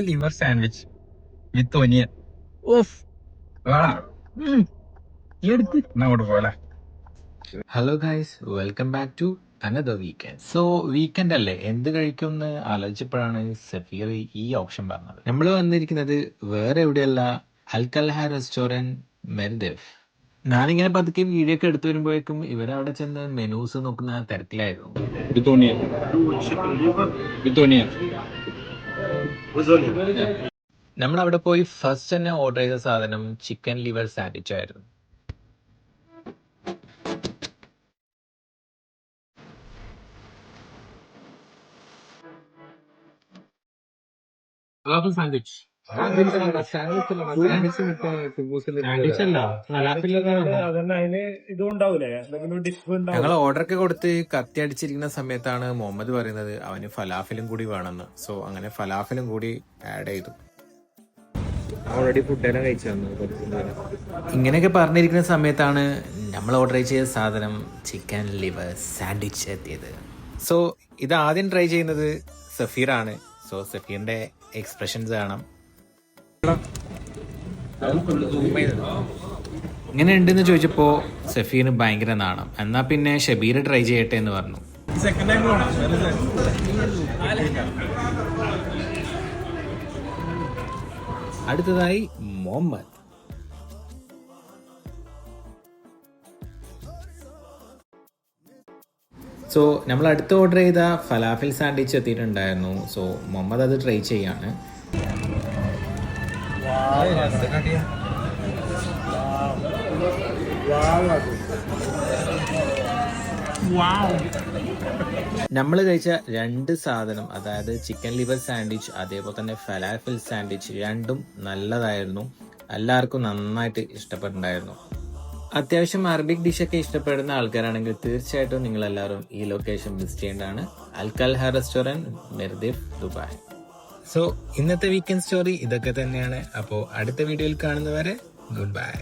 Liver sandwich with onion. Off അങ്ങോട്ട് പോലെ. Hello guys, welcome back to another weekend. So weekend അല്ലേ, എന്ത് കഴിക്കും എന്ന് ആലോചിച്ചപ്പോഴാണ് സഫീർ ഈ ഓപ്ഷൻ പറഞ്ഞത്. നമ്മൾ വന്നിരിക്കുന്നത് വേറെ എവിടെയല്ല, അൽക്കൽഹ റെസ്റ്റോറൻറ്റ് മെർദേഫ്. ഞാനിങ്ങനെ പതുക്കെ വീഡിയോ ഒക്കെ എടുത്തു വരുമ്പോഴേക്കും ഇവരവിടെ ചെന്ന് മെനൂസ് നോക്കുന്ന തിരക്കിലായിരുന്നു. വിത്ത് ഒനിയൻ. നമ്മൾ അവിടെ പോയി ഫസ്റ്റ് തന്നെ ഓർഡർ ചെയ്ത സാധനം ചിക്കൻ ലിവർ സാൻഡ്വിച്ച് ആയിരുന്നു. സാൻഡ്വിച്ച് ഞങ്ങൾ ഓർഡർ ഒക്കെ കൊടുത്ത് കത്തി അടിച്ചിരിക്കുന്ന സമയത്താണ് മുഹമ്മദ് പറയുന്നത് അവന് ഫലാഫിലും കൂടി വേണമെന്ന്. സോ അങ്ങനെ ഫലാഫിലും കൂടി ആഡ് ചെയ്തു. ഓൾറെഡി ഫുഡെല്ലാം കഴിച്ചു തന്നു. ഇങ്ങനെയൊക്കെ പറഞ്ഞിരിക്കുന്ന സമയത്താണ് നമ്മൾ ഓർഡർ ചെയ്ത സാധനം ചിക്കൻ ലിവർ സാൻഡ്വിച്ച് എത്തിയത്. സോ ഇത് ആദ്യം ട്രൈ ചെയ്യുന്നത് സഫീറാണ്. സോ സഫീറിന്റെ എക്സ്പ്രഷൻസ് കാണാം. ഇങ്ങനെ ഉണ്ടെന്ന് ചോദിച്ചപ്പോൾ സഫീറിന് ഭയങ്കര നാണം. എന്നാ പിന്നെ ഷബീർ ട്രൈ ചെയ്യട്ടെ എന്ന് പറഞ്ഞു. അടുത്തതായി മുഹമ്മദ്. സോ നമ്മൾ അടുത്ത് ഓർഡർ ചെയ്ത ഫലാഫിൽ സാൻഡ്വിച്ച് എത്തിയിട്ടുണ്ടായിരുന്നു. സോ മുഹമ്മദ് അത് ട്രൈ ചെയ്യാണ്. നമ്മൾ കഴിച്ച രണ്ട് സാധനം, അതായത് ചിക്കൻ ലിവർ സാൻഡ്വിച്ച് അതേപോലെ തന്നെ ഫലാഫിൽ സാൻഡ്വിച്ച്, രണ്ടും നല്ലതായിരുന്നു. എല്ലാവർക്കും നന്നായിട്ട് ഇഷ്ടപ്പെട്ടിട്ടുണ്ടായിരുന്നു. അത്യാവശ്യം അറബിക് ഡിഷൊക്കെ ഇഷ്ടപ്പെടുന്ന ആൾക്കാരാണെങ്കിൽ തീർച്ചയായിട്ടും നിങ്ങളെല്ലാവരും ഈ ലൊക്കേഷൻ വിസിറ്റ് ചെയ്യേണ്ടതാണ്. അൽക്കൽഹ റെസ്റ്റോറൻറ്റ് മെർദേഫ്, ദുബായ്. സോ ഇന്നത്തെ വീക്കെൻഡ് സ്റ്റോറി ഇതൊക്കെ തന്നെയാണ്. അപ്പോൾ അടുത്ത വീഡിയോയിൽ കാണുന്നവരെ ഗുഡ് ബൈ.